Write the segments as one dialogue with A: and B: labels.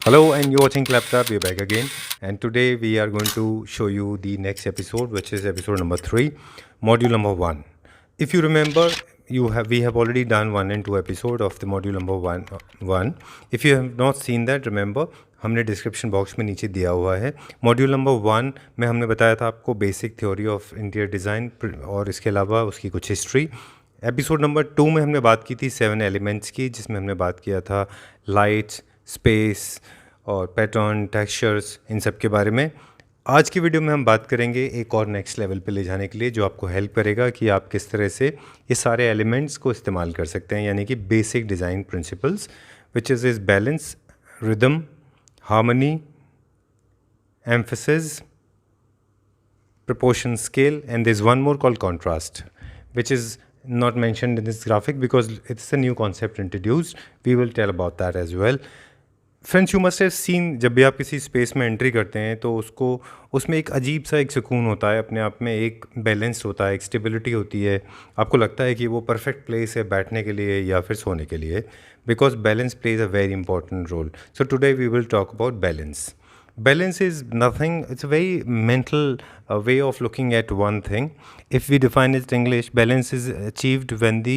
A: Hello, and you're watching Claptrap. We're back again, and today we are going to show you the next episode, which is episode number 3, module number 1. If you remember, we have already done 1 and 2 episode of the module number 1. If you have not seen that, remember हमने description box में नीचे दिया हुआ है. Module number 1 में हमने बताया था आपको basic theory of interior design और इसके अलावा उसकी कुछ हिस्ट्री. एपिसोड नंबर 2 में हमने बात की थी 7 एलिमेंट्स की, जिसमें हमने बात किया था लाइट्स, स्पेस और पैटर्न, टेक्सचर्स, इन सब के बारे में. आज की वीडियो में हम बात करेंगे एक और नेक्स्ट लेवल पे ले जाने के लिए, जो आपको हेल्प करेगा कि आप किस तरह से ये सारे एलिमेंट्स को इस्तेमाल कर सकते हैं, यानी कि basic design principles, which is balance, rhythm, harmony, emphasis, proportion, scale, and there's one more called contrast, which is not mentioned in this graphic because it's a new concept introduced. We will tell about that as well. Friends, you must have seen, जब भी आप किसी space में entry करते हैं तो उसमें एक अजीब सा एक सुकून होता है, अपने आप में एक बैलेंस होता है, एक स्टेबिलिटी होती है. आपको लगता है कि वो परफेक्ट प्लेस है बैठने के लिए या फिर सोने के लिए, because balance plays a very important role. So today we will talk about balance. Balance is nothing, it's a very mental way of looking at one thing. If we define it in English, balance is achieved when the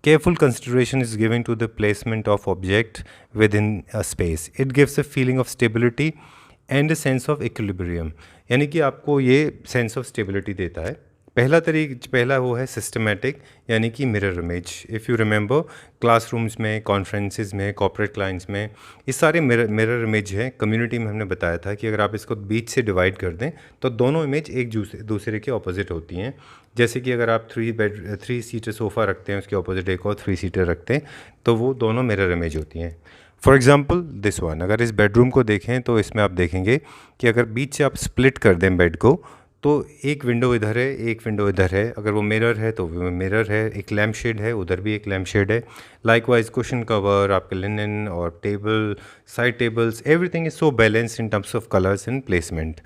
A: careful consideration is given to the placement of object within a space. It gives a feeling of stability and a sense of equilibrium. यानी कि आपको ये sense of stability देता है. पहला वो है systematic, यानी कि mirror image. If you remember, classrooms में, कॉन्फ्रेंसेस में, कॉर्पोरेट क्लाइंट्स में, ये सारे मिरर इमेज हैं. कम्युनिटी में हमने बताया था कि अगर आप इसको बीच से डिवाइड कर दें तो दोनों इमेज एक दूसरे के ऑपोजिट होती हैं. जैसे कि अगर आप 3 सीटर सोफ़ा रखते हैं, उसके ऑपोजिट एक और 3 सीटर रखते हैं, तो वो दोनों मिरर इमेज होती हैं. फॉर एग्ज़ाम्पल दिस वन, अगर इस बेडरूम को देखें तो इसमें आप देखेंगे कि अगर बीच से आप स्प्लिट कर दें बेड को, तो एक विंडो इधर है, एक विंडो इधर है. अगर वो मिरर है तो वो मिरर है. एक लैम्प शेड है, उधर भी एक लैम्प शेड है. लाइकवाइज कुशन कवर, आपके लिनन और table, side tables, everything is so balanced in terms of colours and placement.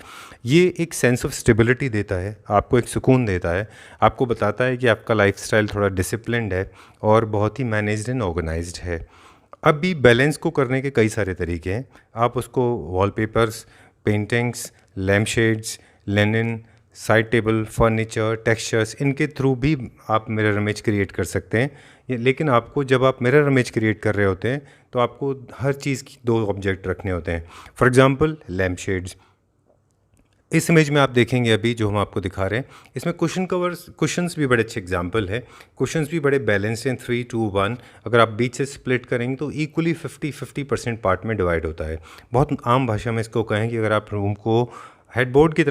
A: ये एक सेंस ऑफ स्टेबिलिटी देता है, आपको एक सुकून देता है, आपको बताता है कि आपका लाइफस्टाइल थोड़ा डिसिप्लिन्ड है और बहुत ही मैनेज्ड एंड ऑर्गेनाइज्ड है. अब भी बैलेंस को करने के कई सारे तरीके हैं. आप उसको wallpapers, paintings, lamp shades, linen, side table, furniture, textures, इनके थ्रू भी आप मिरर इमेज क्रिएट कर सकते हैं. लेकिन आपको, जब आप मिरर इमेज क्रिएट कर रहे होते हैं, तो आपको हर चीज़ की 2 ऑब्जेक्ट रखने होते हैं. For example lamp shades. इस इमेज में आप देखेंगे अभी जो हम आपको दिखा रहे हैं, इसमें कुशन्स भी बड़े अच्छे एग्जांपल है. कुशन्स भी बड़े बैलेंस्ड हैं, 3, 2, 1. अगर आप बीच से स्प्लिट करेंगे तो इक्वली 50% पार्ट में डिवाइड होता है. बहुत आम भाषा में इसको कहें कि अगर आप रूम को हेडबोर्ड की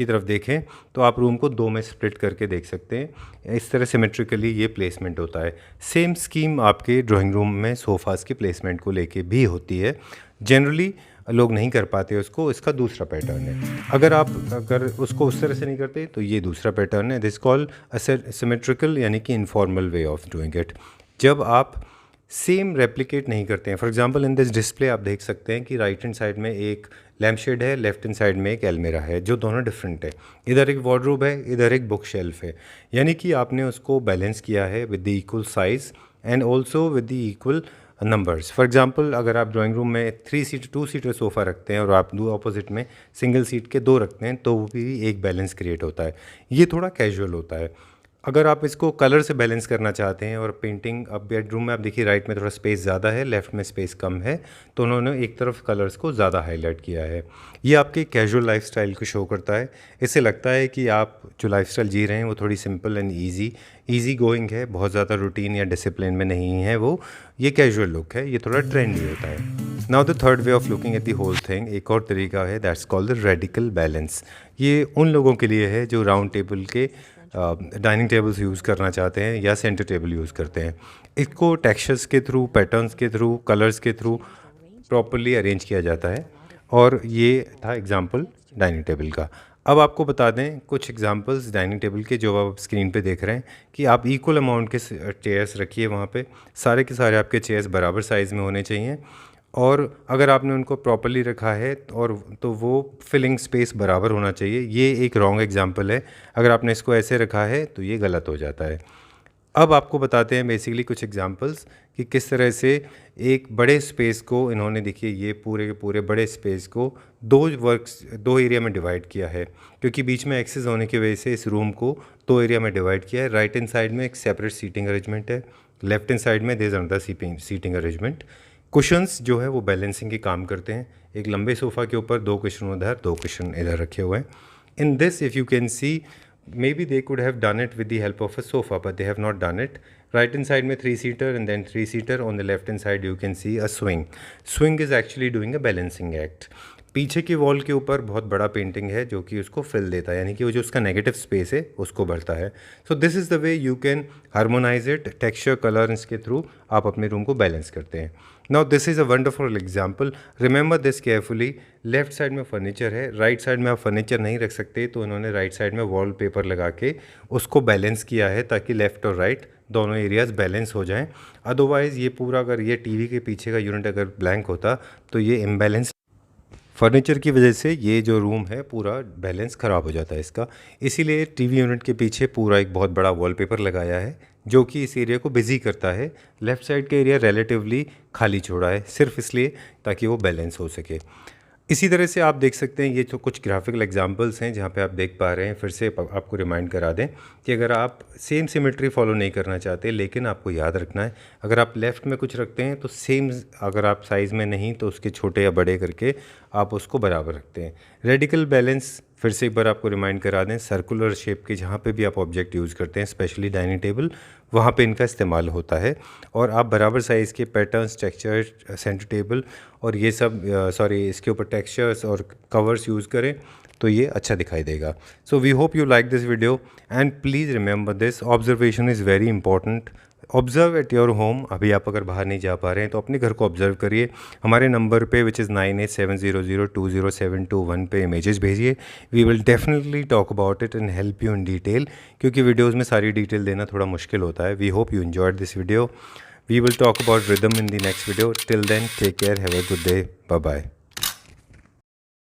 A: तरफ देखें तो आप रूम को 2 में स्प्लिट करके देख सकते हैं. इस तरह सिमेट्रिकली ये प्लेसमेंट होता है. सेम स्कीम आपके ड्राइंग रूम में सोफ़ाज़ के प्लेसमेंट को लेके भी होती है. जनरली लोग नहीं कर पाते उसको, इसका दूसरा पैटर्न है. अगर उसको उस तरह से नहीं करते तो ये दूसरा पैटर्न है. दिस कॉल सिमेट्रिकल, यानी कि informal way of doing it. जब आप सेम रेप्लिकेट नहीं करते हैं. For example in this display आप देख सकते हैं कि राइट हैंड साइड में एक लैम्प शेड है, लेफ्ट हैंड साइड में एक अलमीरा है, जो दोनों डिफरेंट है. इधर एक वार्डरोब है, इधर एक बुक शेल्फ है. यानी कि आपने उसको बैलेंस किया है with the equal size and also with the equal numbers. For example अगर आप ड्राइंग रूम में 2 सीटर सोफ़ा रखते हैं और आप दो ऑपोजिट में सिंगल सीट के 2 रखते हैं, तो वो भी एक बैलेंस क्रिएट होता है. ये थोड़ा कैजुअल होता है. अगर आप इसको कलर से बैलेंस करना चाहते हैं और पेंटिंग, अब बेडरूम में आप देखिए राइट में थोड़ा स्पेस ज़्यादा है, लेफ़्ट में स्पेस कम है, तो उन्होंने एक तरफ कलर्स को ज़्यादा हाईलाइट किया है. ये आपके कैजुअल लाइफस्टाइल को शो करता है. इससे लगता है कि आप जो लाइफस्टाइल जी रहे हैं वो थोड़ी सिंपल एंड ईजी गोइंग है, बहुत ज़्यादा रूटीन या डिसिप्लिन में नहीं है वो. ये कैजुअल लुक है, ये थोड़ा ट्रेंडी होता है. Now the third way of looking at the whole thing, एक और तरीका है, that's called the radical balance. ये उन लोगों के लिए है जो राउंड टेबल के डाइनिंग टेबल्स यूज़ करना चाहते हैं या सेंटर टेबल यूज़ करते हैं. इसको टेक्सचर्स के थ्रू, पैटर्न्स के थ्रू, कलर्स के थ्रू प्रॉपरली अरेंज किया जाता है. और ये था एग्जांपल डाइनिंग टेबल का. अब आपको बता दें कुछ एग्जांपल्स डाइनिंग टेबल के, जो आप स्क्रीन पे देख रहे हैं, कि आप इक्वल अमाउंट के चेयर्स रखिए वहाँ पे. सारे के सारे आपके चेयर्स बराबर साइज़ में होने चाहिए. और अगर आपने उनको प्रॉपरली रखा है और तो वो फिलिंग स्पेस बराबर होना चाहिए. ये एक रॉन्ग एग्जांपल है. अगर आपने इसको ऐसे रखा है तो ये गलत हो जाता है. अब आपको बताते हैं बेसिकली कुछ एग्जांपल्स कि किस तरह से एक बड़े स्पेस को इन्होंने, देखिए ये पूरे के पूरे बड़े स्पेस को दो एरिया में डिवाइड किया है, क्योंकि बीच में एक्सेस होने की वजह से इस रूम को दो एरिया में डिवाइड किया है। राइट हैंड साइड में एक सेपरेट सीटिंग अरेंजमेंट है, लेफ्ट हैंड साइड में there is another seating arrangement. Cushions जो है वो बैलेंसिंग के काम करते हैं। एक लंबे सोफ़ा के ऊपर दो कुशन उधर, दो कुशन इधर रखे हुए हैं। In this if you can see, maybe they could have done it with the help of a sofa, but they have not done it. Right hand side में 3-seater and then 3-seater. On the left hand side you can see a swing. Swing is actually doing a balancing act. पीछे की wall के ऊपर बहुत बड़ा painting है जो कि उसको फिल देता है, यानी कि वो जो उसका नेगेटिव स्पेस है उसको भरता है। So this is the way you can harmonise it. Texture colours के थ्रू आप अपने रूम को बैलेंस करते हैं। Now this is a wonderful example, remember this carefully. Left side में फर्नीचर है, राइट साइड में आप फर्नीचर नहीं रख सकते, तो इन्होंने राइट साइड में वॉल पेपर लगा के उसको बैलेंस किया है ताकि लेफ़्ट और राइट दोनों एरियाज़ बैलेंस हो जाएं। अदरवाइज़ ये पूरा, अगर ये टीवी के पीछे का यूनिट अगर ब्लैंक होता तो ये इम्बैलेंस, फर्नीचर की वजह से ये जो रूम है पूरा बैलेंस ख़राब हो जाता है इसका। इसीलिए टीवी यूनिट के पीछे पूरा एक बहुत बड़ा वॉलपेपर लगाया है जो कि इस एरिया को बिजी करता है। लेफ़्ट साइड का एरिया रिलेटिवली खाली छोड़ा है सिर्फ इसलिए ताकि वो बैलेंस हो सके। इसी तरह से आप देख सकते हैं, ये जो कुछ ग्राफिकल एग्जांपल्स हैं जहाँ पे आप देख पा रहे हैं, फिर से आपको रिमाइंड करा दें कि अगर आप सेम सिमेट्री फॉलो नहीं करना चाहते, लेकिन आपको याद रखना है अगर आप लेफ़्ट में कुछ रखते हैं तो सेम, अगर आप साइज़ में नहीं तो उसके छोटे या बड़े करके आप उसको बराबर रखते हैं। रेडिकल बैलेंस फिर से एक बार आपको रिमाइंड करा दें, सर्कुलर शेप के जहाँ पे भी आप ऑब्जेक्ट यूज़ करते हैं, स्पेशली डाइनिंग टेबल, वहाँ पे इनका इस्तेमाल होता है। और आप बराबर साइज़ के पैटर्न्स, टेक्सचर, सेंटर टेबल और ये सब इसके ऊपर टेक्सचर्स और कवर्स यूज़ करें तो ये अच्छा दिखाई देगा। So we hope you like this video and please remember this, observation is very important. Observe at your home. अभी आप अगर बाहर नहीं जा पा रहे हैं तो अपने घर को ऑब्ज़र्व करिए। हमारे नंबर पे विच इज़ 9870020721 पे इमेजेस भेजिए। We will definitely talk about it and help you in detail, क्योंकि वीडियोज़ में सारी डिटेल देना थोड़ा मुश्किल होता है। We hope you enjoyed this video. We will talk about rhythm in the next video. Till then take care, have a good day, bye bye.